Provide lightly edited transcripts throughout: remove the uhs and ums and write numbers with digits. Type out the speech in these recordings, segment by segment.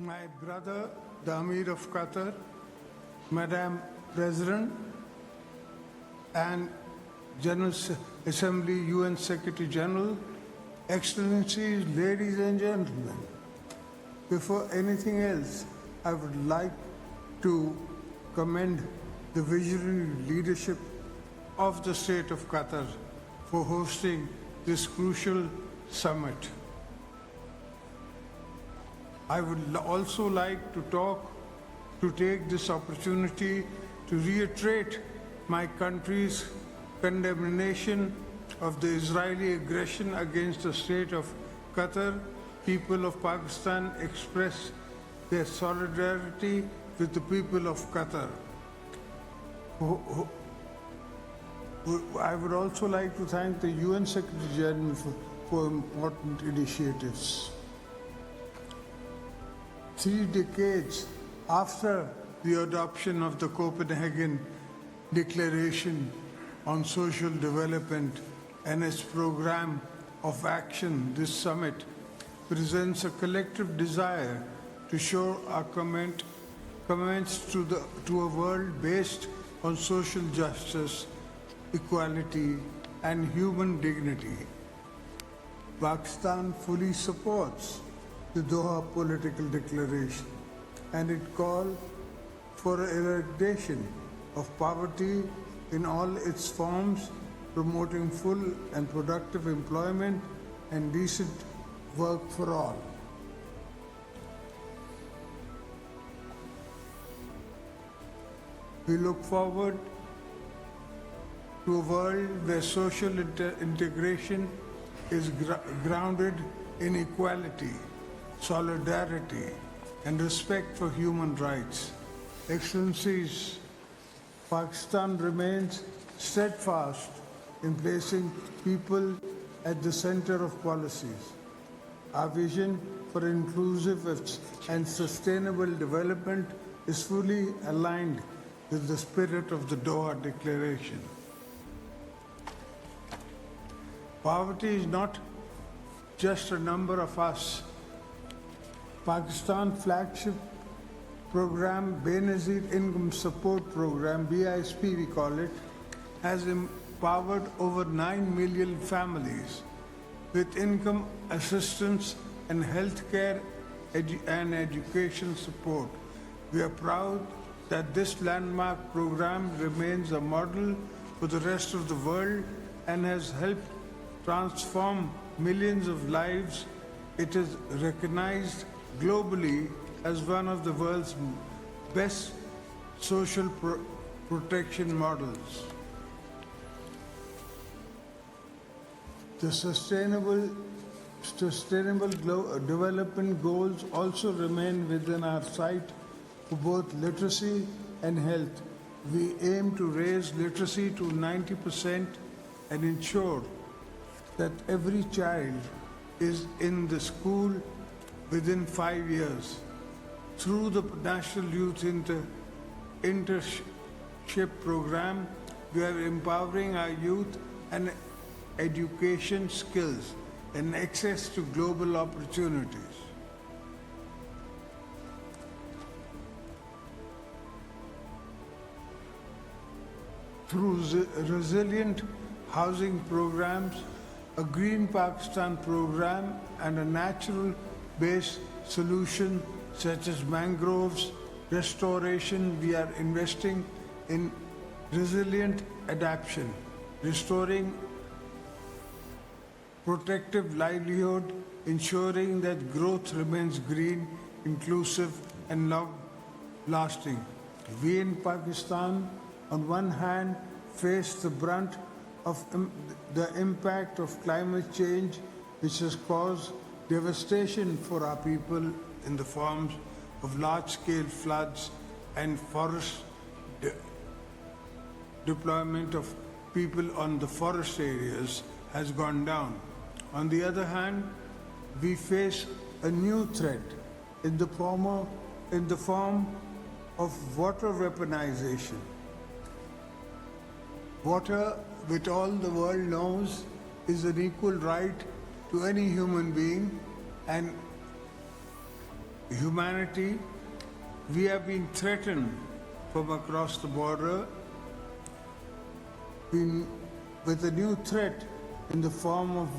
my brother, the Amir of Qatar, Madam President, and General Assembly, UN Secretary General, Excellencies, ladies and gentlemen, before anything else, I would like to commend the visionary leadership of the State of Qatar for hosting this crucial summit. I would also like to take this opportunity to reiterate my country's condemnation of the Israeli aggression against the State of Qatar. People of Pakistan express their solidarity with the people of Qatar. I would also like to thank the UN Secretary General for important initiatives. 3 decades after the adoption of the Copenhagen Declaration on Social Development and its program of action, this summit presents a collective desire to show our commitments to a world based on social justice, equality, and human dignity. Pakistan fully supports the Doha Political Declaration and it calls for eradication of poverty in all its forms, promoting full and productive employment and decent work for all. We look forward to a world where social integration is grounded in equality, solidarity, and respect for human rights. Excellencies, Pakistan remains steadfast in placing people at the center of policies. Our vision for inclusive and sustainable development is fully aligned with the spirit of the Doha Declaration. Poverty is not just a number of us. Pakistan flagship program, Benazir Income Support Program, BISP we call it, has empowered over 9 million families with income assistance and healthcare and education support. We are proud that this landmark program remains a model for the rest of the world and has helped transform millions of lives. It is recognized globally as one of the world's best social protection models. The sustainable development goals also remain within our sight for both literacy and health. We aim to raise literacy to 90% and ensure that every child is in the school within 5 years. Through the National Youth Internship Program, we are empowering our youth and education skills and access to global opportunities. Through resilient housing programs, a Green Pakistan program, and a natural-based solution such as mangroves restoration, we are investing in resilient adaptation, restoring protective livelihood, ensuring that growth remains green, inclusive, and long-lasting. We in Pakistan, on one hand, face the brunt of the impact of climate change, which has caused devastation for our people in the forms of large-scale floods and forest deployment of people on the forest areas has gone down. On the other hand, we face a new threat in the form of water weaponization. Water, which all the world knows, is an equal right to any human being, and humanity. We have been threatened from across the border with a new threat in the form of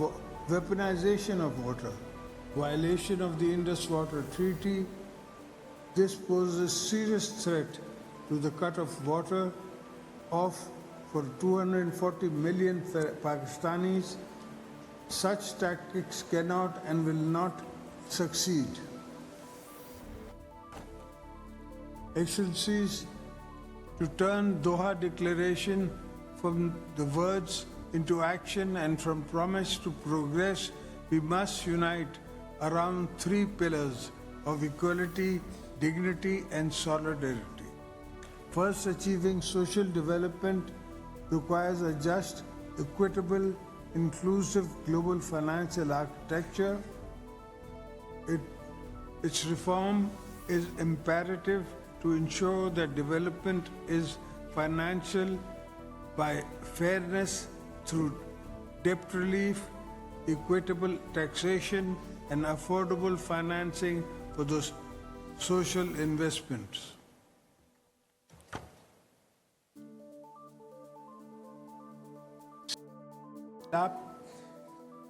weaponization of water, violation of the Indus Waters Treaty. This poses serious threat to the cut of water off for 240 million Pakistanis. Such tactics cannot and will not succeed. Excellencies, to turn Doha Declaration from the words into action and from promise to progress, we must unite around three pillars of equality, dignity, and solidarity. First, achieving social development requires a just, equitable, inclusive global financial architecture. Its reform is imperative to ensure that development is financial by fairness through debt relief, equitable taxation, and affordable financing for those social investments.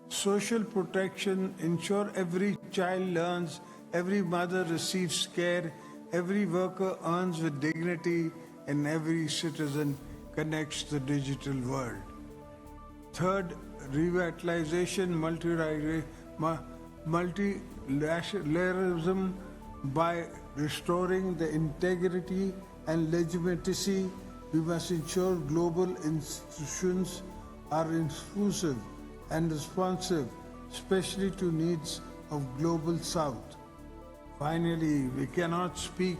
Social protection ensure every child learns, every mother receives care, every worker earns with dignity, and every citizen connects the digital world. Third, revitalization, multilateralism by restoring the integrity and legitimacy. We must ensure global institutions are inclusive and responsive, especially to needs of Global South. Finally, we cannot speak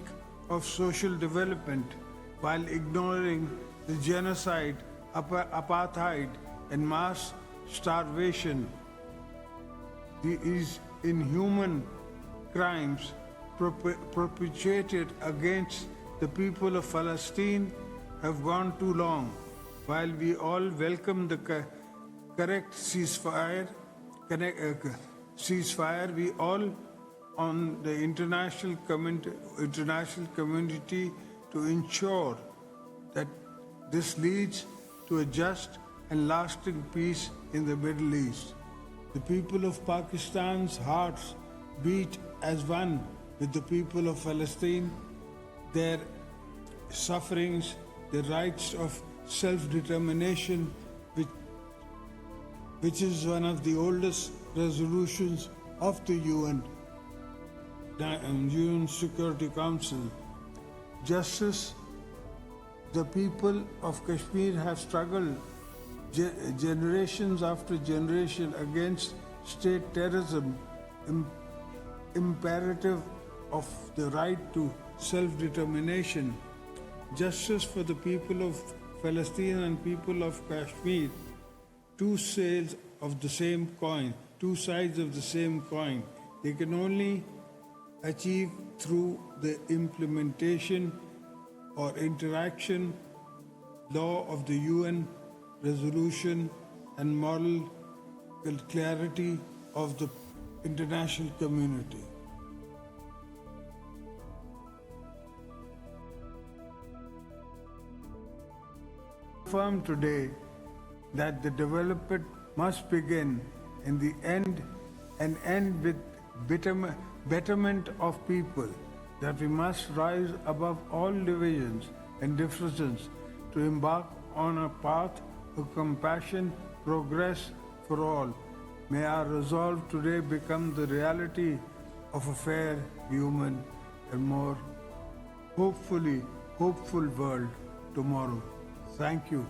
of social development while ignoring the genocide, apartheid, and mass starvation. These inhuman crimes perpetrated against the people of Palestine have gone too long. While we all welcome the correct ceasefire, we all on the international community to ensure that this leads to a just and lasting peace in the Middle East. The people of Pakistan's hearts beat as one with the people of Palestine. Their sufferings, the rights of self-determination, which is one of the oldest resolutions of the UN Security Council. Justice, the people of Kashmir have struggled generations after generation against state terrorism, imperative of the right to self-determination. Justice for the people of Palestine and people of Kashmir, two sides of the same coin, two sides of the same coin. They can only achieve through the implementation or interaction, law of the UN resolution, and moral clarity of the international community. Affirm today that the development must begin in the end and end with betterment of people, that we must rise above all divisions and differences to embark on a path of compassion, progress for all. May our resolve today become the reality of a fair, human, and more hopeful world tomorrow. Thank you.